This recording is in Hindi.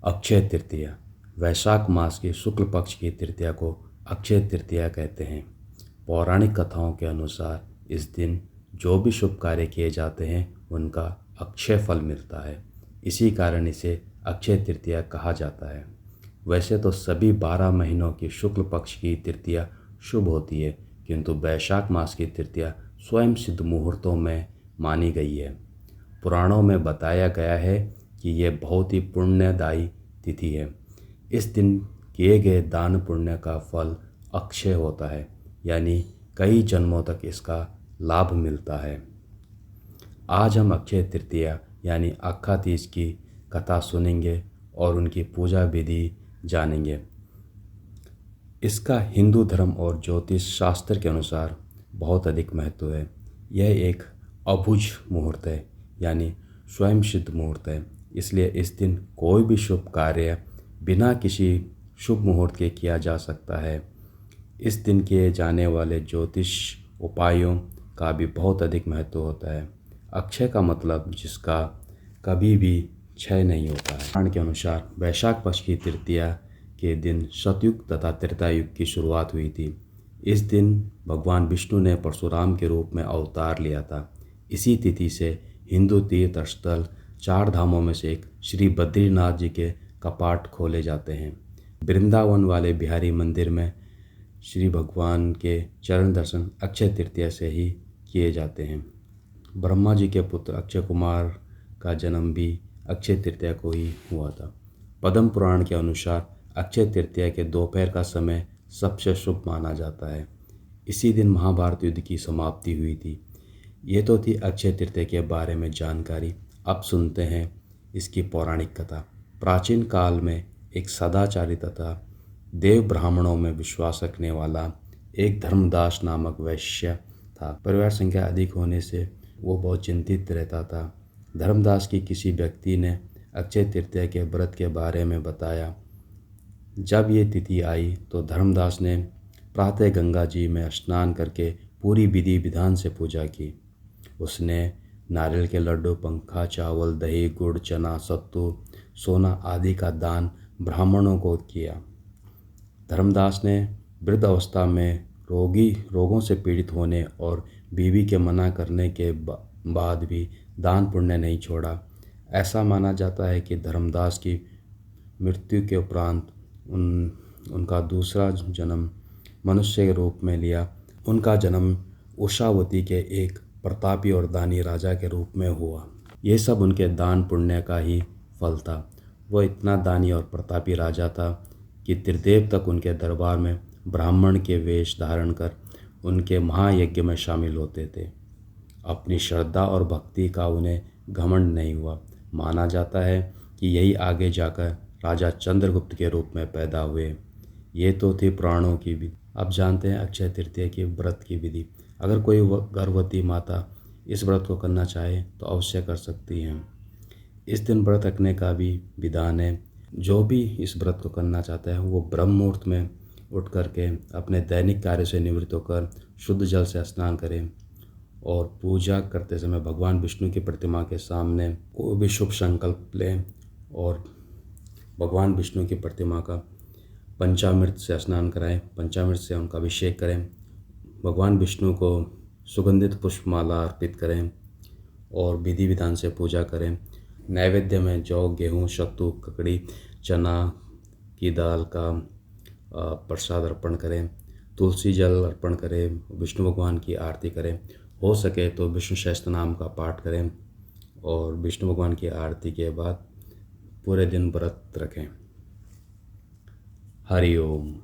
अक्षय तृतीया। वैशाख मास की शुक्ल पक्ष की तृतीया को अक्षय तृतीया कहते हैं। पौराणिक कथाओं के अनुसार इस दिन जो भी शुभ कार्य किए जाते हैं उनका अक्षय फल मिलता है। इसी कारण इसे अक्षय तृतीया कहा जाता है। वैसे तो सभी 12 महीनों की शुक्ल पक्ष की तृतीया शुभ होती है, किंतु वैशाख मास की तृतीया स्वयं सिद्ध मुहूर्तों में मानी गई है। पुराणों में बताया गया है कि यह बहुत ही पुण्यदायी तिथि है। इस दिन किए गए दान पुण्य का फल अक्षय होता है, यानी कई जन्मों तक इसका लाभ मिलता है। आज हम अक्षय तृतीया यानी अक्खा तीज की कथा सुनेंगे और उनकी पूजा विधि जानेंगे। इसका हिंदू धर्म और ज्योतिष शास्त्र के अनुसार बहुत अधिक महत्व है। यह एक अभुज मुहूर्त है, यानी स्वयं सिद्ध मुहूर्त है। इसलिए इस दिन कोई भी शुभ कार्य बिना किसी शुभ मुहूर्त के किया जा सकता है। इस दिन किए जाने वाले ज्योतिष उपायों का भी बहुत अधिक महत्व होता है। अक्षय का मतलब जिसका कभी भी क्षय नहीं होता है। पुराण के अनुसार वैशाख पक्ष की तृतीया के दिन सतयुग तथा त्रेतायुग की शुरुआत हुई थी। इस दिन भगवान विष्णु ने परशुराम के रूप में अवतार लिया था। इसी तिथि से हिंदू तीर्थ स्थल 4 धामों में से एक श्री बद्रीनाथ जी के कपाट खोले जाते हैं। वृंदावन वाले बिहारी मंदिर में श्री भगवान के चरण दर्शन अक्षय तृतीया से ही किए जाते हैं। ब्रह्मा जी के पुत्र अक्षय कुमार का जन्म भी अक्षय तृतीया को ही हुआ था। पद्म पुराण के अनुसार अक्षय तृतीया के दोपहर का समय सबसे शुभ माना जाता है। इसी दिन महाभारत युद्ध की समाप्ति हुई थी। ये तो थी अक्षय तृतीया के बारे में जानकारी। अब सुनते हैं इसकी पौराणिक कथा। प्राचीन काल में एक सदाचारी तथा देव ब्राह्मणों में विश्वास रखने वाला एक धर्मदास नामक वैश्य था। परिवार संख्या अधिक होने से वो बहुत चिंतित रहता था। धर्मदास की किसी व्यक्ति ने अक्षय तृतीया के व्रत के बारे में बताया। जब ये तिथि आई तो धर्मदास ने प्रातः गंगा जी में स्नान करके पूरी विधि विधान से पूजा की। उसने नारियल के लड्डू, पंखा, चावल, दही, गुड़, चना, सत्तू, सोना आदि का दान ब्राह्मणों को किया। धर्मदास ने वृद्ध अवस्था में रोगों से पीड़ित होने और बीवी के मना करने के बाद भी दान पुण्य नहीं छोड़ा। ऐसा माना जाता है कि धर्मदास की मृत्यु के उपरांत उनका दूसरा जन्म मनुष्य के रूप में लिया। उनका जन्म उषावती के एक प्रतापी और दानी राजा के रूप में हुआ। ये सब उनके दान पुण्य का ही फल था। वह इतना दानी और प्रतापी राजा था कि त्रिदेव तक उनके दरबार में ब्राह्मण के वेश धारण कर उनके महायज्ञ में शामिल होते थे। अपनी श्रद्धा और भक्ति का उन्हें घमंड नहीं हुआ। माना जाता है कि यही आगे जाकर राजा चंद्रगुप्त के रूप में पैदा हुए। ये तो थी पुराणों की विधि। अब जानते हैं अक्षय तृतीया की व्रत की विधि। अगर कोई गर्भवती माता इस व्रत को करना चाहे तो अवश्य कर सकती हैं। इस दिन व्रत रखने का भी विधान है। जो भी इस व्रत को करना चाहता है वो ब्रह्म मुहूर्त में उठ करके अपने दैनिक कार्य से निवृत्त होकर शुद्ध जल से स्नान करें और पूजा करते समय भगवान विष्णु की प्रतिमा के सामने कोई भी शुभ संकल्प लें और भगवान विष्णु की प्रतिमा का पंचामृत से स्नान कराएं। पंचामृत से उनका अभिषेक करें। भगवान विष्णु को सुगंधित पुष्पमाला अर्पित करें और विधि विधान से पूजा करें। नैवेद्य में जौ, गेहूँ, सत्तू, ककड़ी, चना की दाल का प्रसाद अर्पण करें। तुलसी जल अर्पण करें। विष्णु भगवान की आरती करें। हो सके तो विष्णु सहस्त्रनाम का पाठ करें और विष्णु भगवान की आरती के बाद पूरे दिन व्रत रखें। हरि ओम।